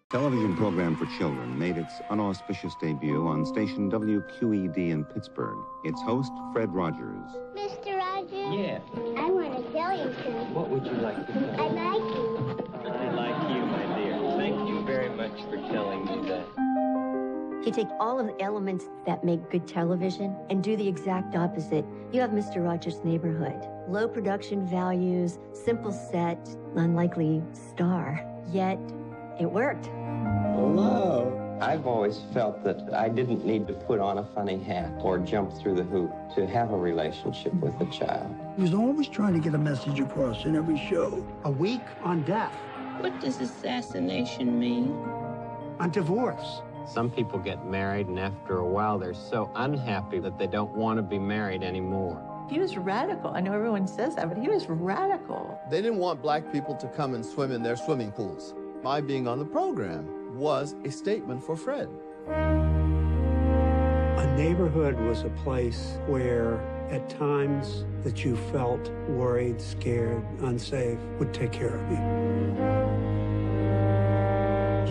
Television program for children made its unauspicious debut on station WQED in Pittsburgh. Its host, Fred Rodgers. Mr. Rodgers? Yeah. I want to tell you something. What would you like to tell me? I like you. I like you, my dear. Thank you very much for telling me that. You take all of the elements that make good television and do the exact opposite. You have Mister Rodgers Neighborhood. Low production values, simple set, unlikely star. Yet, it worked. Hello. I've always felt that I didn't need to put on a funny hat or jump through the hoop to have a relationship with a child. He was always trying to get a message across in every show. A week on death. What does assassination mean? On divorce. Some people get married, and after a while, they're so unhappy that they don't want to be married anymore. He was radical. I know everyone says that, but he was radical. They didn't want black people to come and swim in their swimming pools. My being on the program was a statement for Fred. A neighborhood was a place where, at times that you felt worried, scared, unsafe, would take care of you.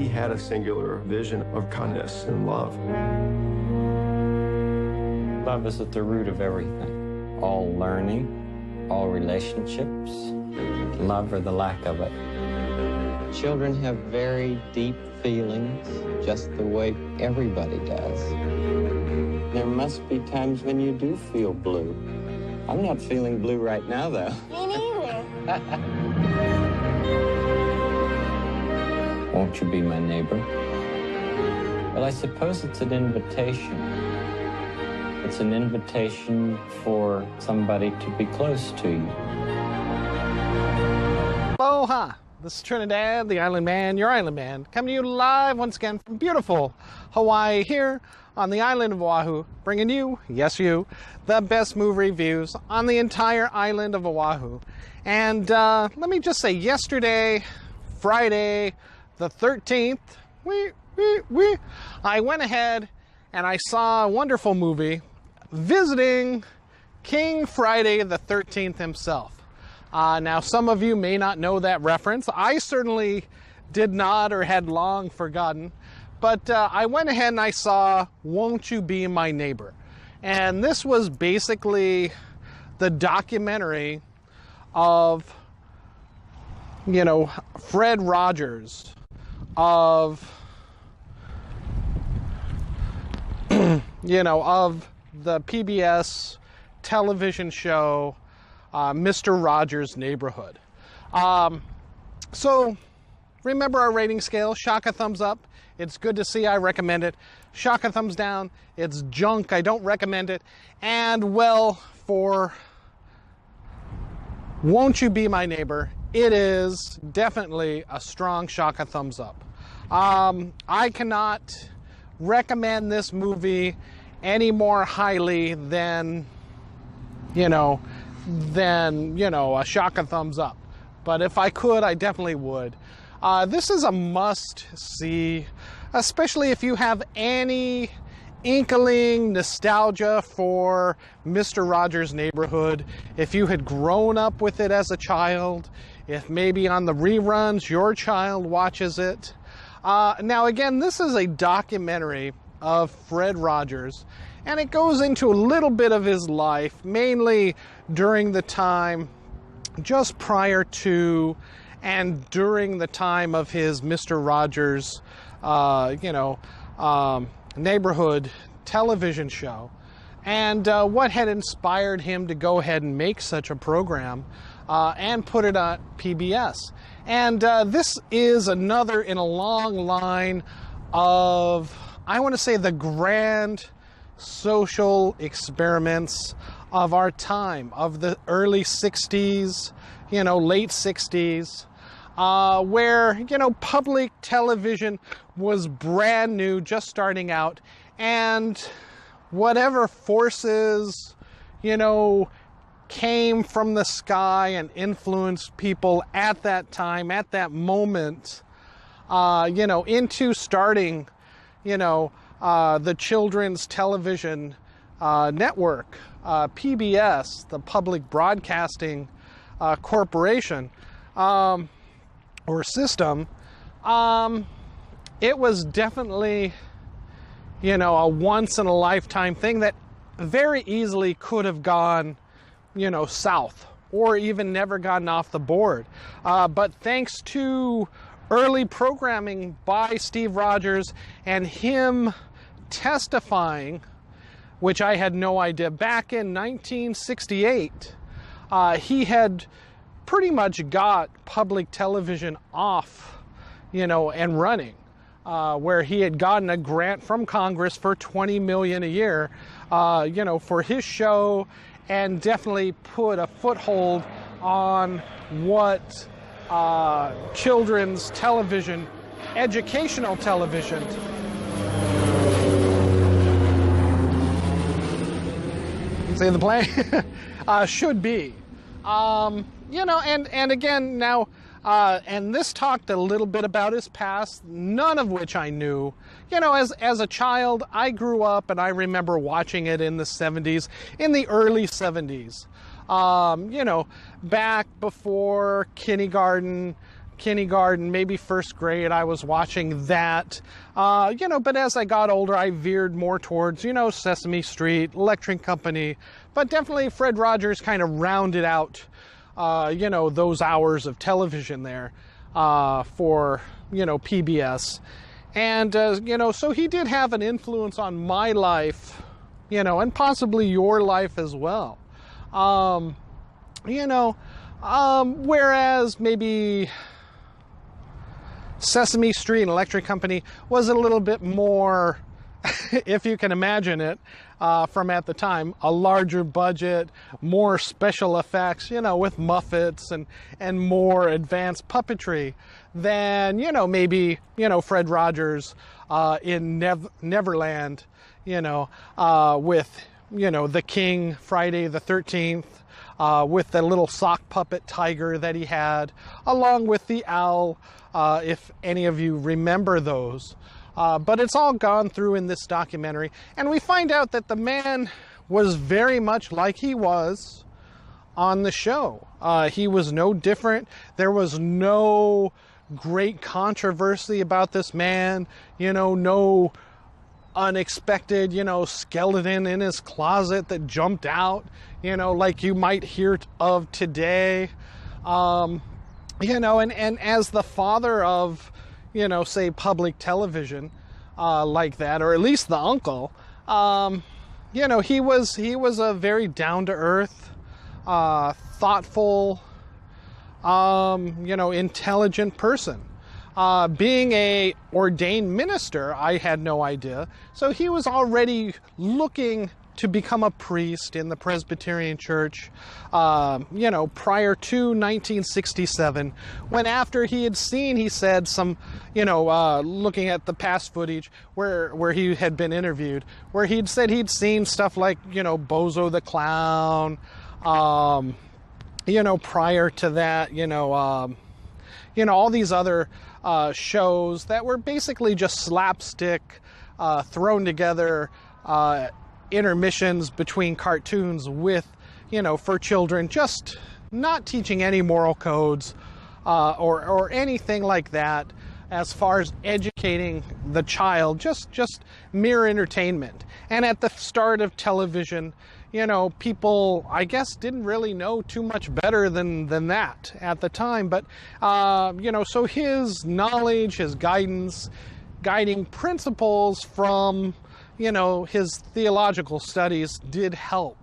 He had a singular vision of kindness and love. Love is at the root of everything. All learning, all relationships, love or the lack of it. Children have very deep feelings, just the way everybody does. There must be times when you do feel blue. I'm not feeling blue right now, though. Me neither. Won't you be my neighbor? Well, I suppose it's an invitation. It's an invitation for somebody to be close to you. Aloha! This is Trinidad the Island Man, your Island Man, coming to you live once again from beautiful Hawaii here on the island of Oahu, bringing you, yes you, the best movie reviews on the entire island of Oahu. And let me just say, yesterday, Friday, the 13th, I went ahead and I saw a wonderful movie visiting King Friday the 13th himself. Now, some of you may not know that reference. I certainly did not or had long forgotten. But I went ahead and I saw Won't You Be My Neighbor? And this was basically the documentary of, you know, Fred Rodgers, of, you know, of the PBS television show Mister Rodgers Neighborhood. So remember our rating scale: shock a thumbs up, it's good to see, I recommend it; shock a thumbs down, it's junk, I don't recommend it; and well, for Won't You Be My Neighbor, it is definitely a strong shock a thumbs up. I cannot recommend this movie any more highly than, a shock a thumbs up. But if I could, I definitely would. This is a must-see, especially if you have any inkling nostalgia for Mister Rodgers Neighborhood, if you had grown up with it as a child, if maybe on the reruns your child watches it. Now again, this is a documentary of Fred Rodgers, and it goes into a little bit of his life, mainly during the time just prior to and during the time of his Mister Rodgers, neighborhood television show, and what had inspired him to go ahead and make such a program and put it on PBS. And this is another in a long line of, I want to say, the grand social experiments of our time, of the early 60s, late 60s, where, public television was brand new, just starting out, and whatever forces, came from the sky and influenced people at that time, at that moment, into starting, the children's television network, PBS, the Public Broadcasting Corporation, or system. it was definitely, you know, a once-in-a-lifetime thing that very easily could have gone, you know, south or even never gotten off the board. But thanks to early programming by Steve Rodgers and him testifying, which I had no idea, back in 1968, he had pretty much got public television off, you know, and running, where he had gotten a grant from Congress for $20 million a year, you know, for his show, and definitely put a foothold on what children's television, educational television, see the play, should be. You know, and again now, and this talked a little bit about his past, none of which I knew. You know, as a child, I grew up and I remember watching it in the 70s, in the early 70s. You know, back before kindergarten, maybe first grade, I was watching that. You know, but as I got older, I veered more towards, you know, Sesame Street, Electric Company, but definitely Fred Rodgers kind of rounded out, you know, those hours of television there for, you know, PBS. And, you know, so he did have an influence on my life, you know, and possibly your life as well. You know, whereas maybe Sesame Street and Electric Company was a little bit more, if you can imagine it, from at the time, a larger budget, more special effects, you know, with Muppets and more advanced puppetry than, you know, maybe, you know, Fred Rodgers in Neverland, you know, with, you know, the King, Friday the 13th, with the little sock puppet tiger that he had, along with the owl, if any of you remember those. But it's all gone through in this documentary, and we find out that the man was very much like he was on the show. He was no different. There was no great controversy about this man, you know, no unexpected, you know, skeleton in his closet that jumped out, you know, like you might hear of today. You know, and as the father of, you know, say public television, like that, or at least the uncle, you know, he was a very down-to-earth, thoughtful, you know, intelligent person. Being a ordained minister, I had no idea. So he was already looking to become a priest in the Presbyterian Church, you know, prior to 1967, when after he had seen, he said, some, you know, looking at the past footage where he had been interviewed, where he'd said he'd seen stuff like, you know, Bozo the Clown, you know, prior to that, you know, all these other shows that were basically just slapstick, thrown together, intermissions between cartoons with, you know, for children, just not teaching any moral codes or anything like that as far as educating the child, just mere entertainment. And at the start of television, you know, people, I guess, didn't really know too much better than that at the time. But, you know, so his knowledge, his guidance, guiding principles from, you know, his theological studies did help.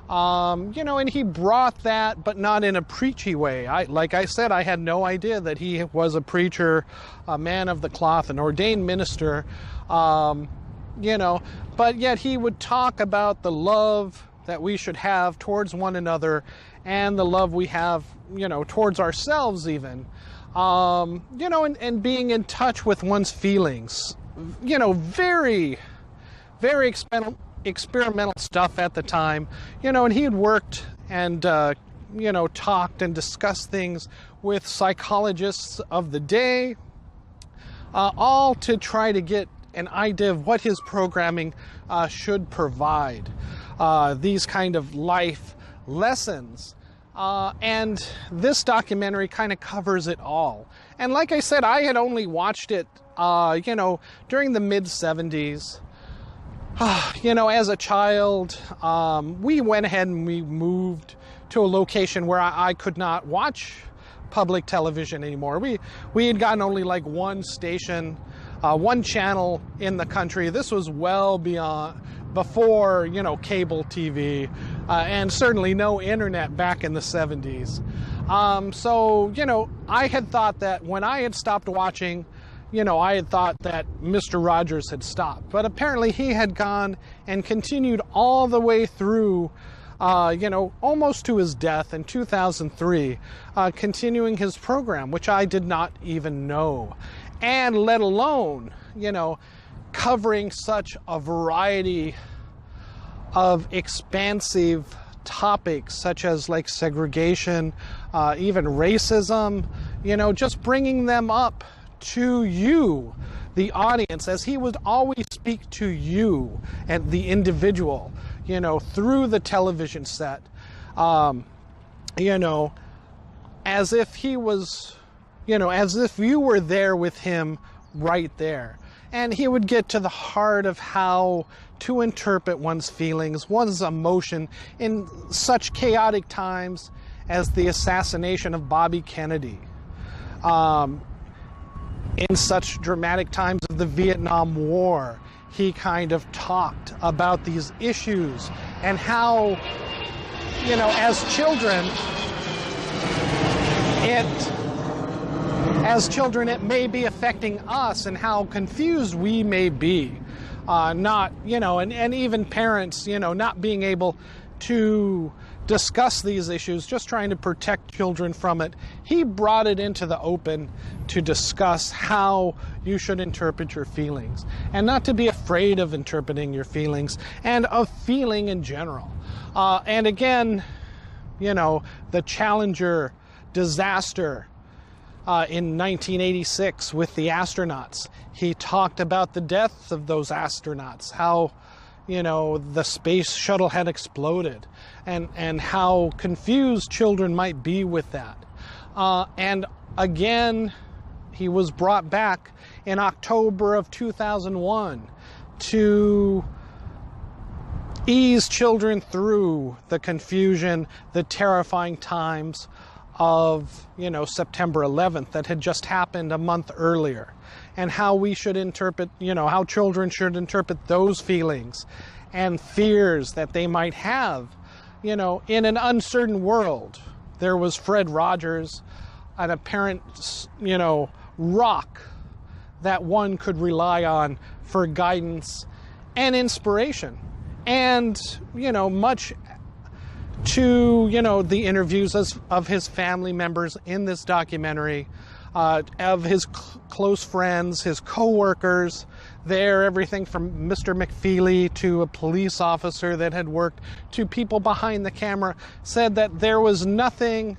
You know, and he brought that, but not in a preachy way. Like I said, I had no idea that he was a preacher, a man of the cloth, an ordained minister, you know, but yet he would talk about the love that we should have towards one another and the love we have, you know, towards ourselves even, you know, and being in touch with one's feelings, you know, very experimental stuff at the time, you know, and he had worked and, you know, talked and discussed things with psychologists of the day, all to try to get an idea of what his programming should provide, these kind of life lessons. And this documentary kind of covers it all. And like I said, I had only watched it during the mid-70s, as a child, we went ahead and we moved to a location where I could not watch public television anymore. We had gotten only like one station, one channel in the country. This was well before cable TV, and certainly no internet back in the 70s. So I had thought that when I had stopped watching, I had thought that Mr. Rodgers had stopped, but apparently he had gone and continued all the way through, almost to his death in 2003, continuing his program, which I did not even know, and let alone, covering such a variety of expansive topics such as like segregation, even racism, just bringing them up to you, the audience, as he would always speak to you and the individual, through the television set, as if he was, as if you were there with him right there. And he would get to the heart of how to interpret one's feelings, one's emotion in such chaotic times as the assassination of Bobby Kennedy. In such dramatic times of the Vietnam War, he kind of talked about these issues and how, as children, it may be affecting us and how confused we may be. And even parents, not being able to discuss these issues, just trying to protect children from it. He brought it into the open to discuss how you should interpret your feelings and not to be afraid of interpreting your feelings and of feeling in general. And again, the Challenger disaster in 1986 with the astronauts. He talked about the deaths of those astronauts, how the space shuttle had exploded, and how confused children might be with that. And again, he was brought back in October of 2001 to ease children through the confusion, the terrifying times of, September 11th that had just happened a month earlier, and how we should interpret, how children should interpret those feelings and fears that they might have, in an uncertain world. There was Fred Rodgers, an apparent, rock that one could rely on for guidance and inspiration. And, much to, the interviews of his family members in this documentary, of his close friends, his co-workers there, everything from Mr. McFeely to a police officer that had worked to people behind the camera, said that there was nothing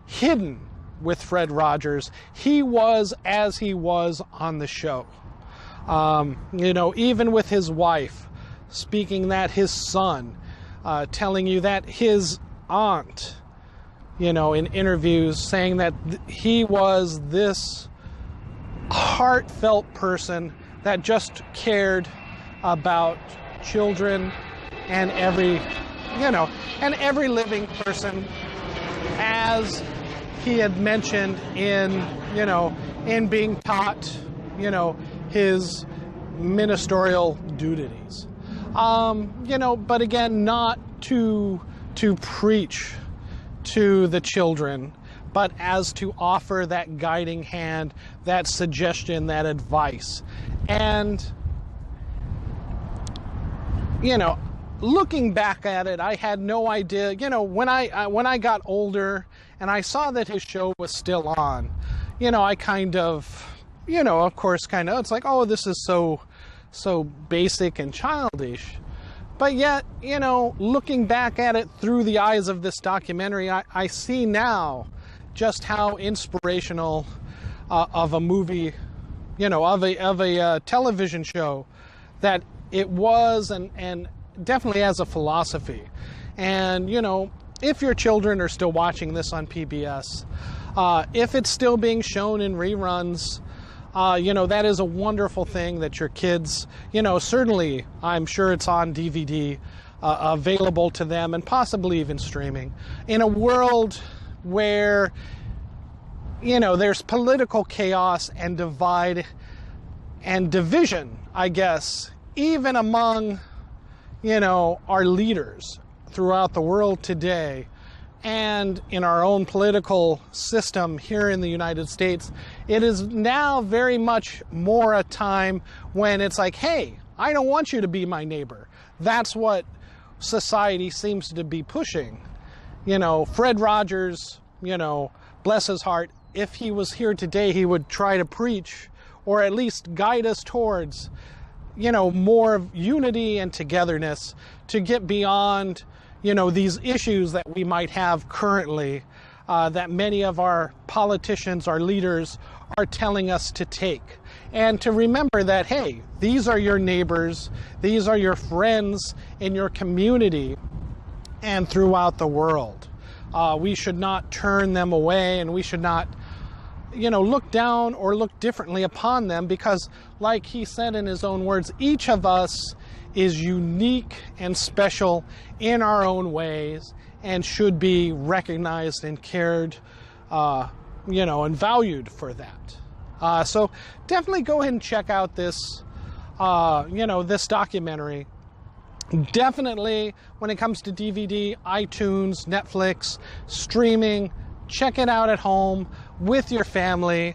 hidden with Fred Rodgers. He was as he was on the show. Even with his wife speaking that his son, telling you that his aunt, in interviews saying that he was this heartfelt person that just cared about children and every living person, as he had mentioned in being taught, his ministerial duties. But again, not to preach to the children, but as to offer that guiding hand, that suggestion, that advice. And, looking back at it, I had no idea, when I got older and I saw that his show was still on, I kind of, of course, it's like, oh, this is so basic and childish. But yet, looking back at it through the eyes of this documentary, I see now just how inspirational of a movie, of a television show that it was, and definitely as a philosophy. And, if your children are still watching this on PBS, if it's still being shown in reruns, that is a wonderful thing that your kids, certainly I'm sure it's on DVD, available to them, and possibly even streaming. In a world where, there's political chaos and divide and division, I guess, even among, our leaders throughout the world today, and in our own political system here in the United States, it is now very much more a time when it's like, hey, I don't want you to be my neighbor. That's what society seems to be pushing. Fred Rodgers, bless his heart, if he was here today, he would try to preach or at least guide us towards, more of unity and togetherness to get beyond, these issues that we might have currently, that many of our politicians, our leaders, are telling us to take. And to remember that, hey, these are your neighbors, these are your friends in your community and throughout the world. We should not turn them away, and we should not, look down or look differently upon them, because like he said in his own words, each of us is unique and special in our own ways and should be recognized and cared, and valued for that. So definitely go ahead and check out this, this documentary. Definitely, when it comes to DVD, iTunes, Netflix, streaming, check it out at home with your family.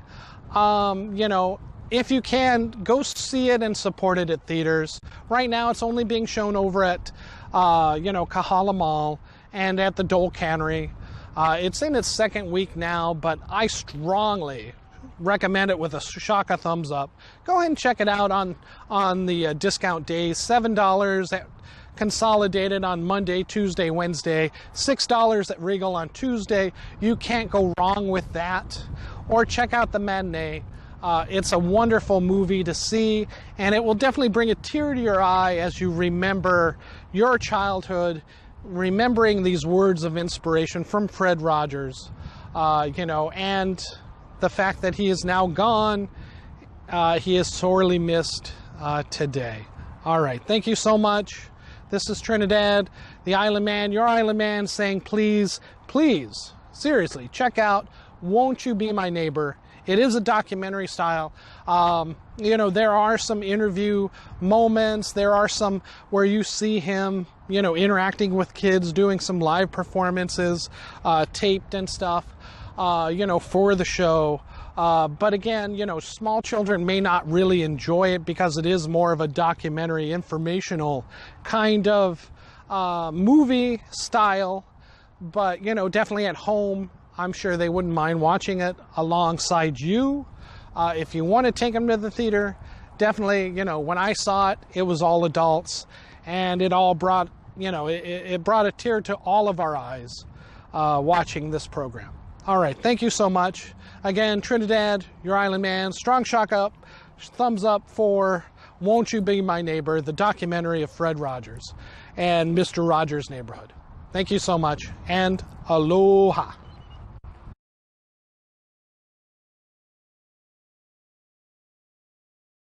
If you can, go see it and support it at theaters. Right now, it's only being shown over at, Kahala Mall and at the Dole Cannery. It's in its second week now, but I strongly recommend it with a shaka thumbs up. Go ahead and check it out on the discount days. $7 at Consolidated on Monday, Tuesday, Wednesday. $6 at Regal on Tuesday. You can't go wrong with that. Or check out the matinee. It's a wonderful movie to see, and it will definitely bring a tear to your eye as you remember your childhood, remembering these words of inspiration from Fred Rodgers, and the fact that he is now gone. He is sorely missed today. All right, thank you so much. This is Trinidad, the Island Man, your Island Man, saying please, please, seriously, check out Won't You Be My Neighbor. It is a documentary style. There are some interview moments. There are some where you see him, interacting with kids, doing some live performances, taped and stuff, for the show. But again, small children may not really enjoy it because it is more of a documentary, informational kind of movie style. But, definitely at home, I'm sure they wouldn't mind watching it alongside you. If you want to take them to the theater, definitely, when I saw it, it was all adults, and it all brought, it brought a tear to all of our eyes watching this program. All right, thank you so much. Again, Trinidad, your Island Man, strong shock up, thumbs up for Won't You Be My Neighbor, the documentary of Fred Rodgers and Mister Rodgers Neighborhood. Thank you so much, and aloha.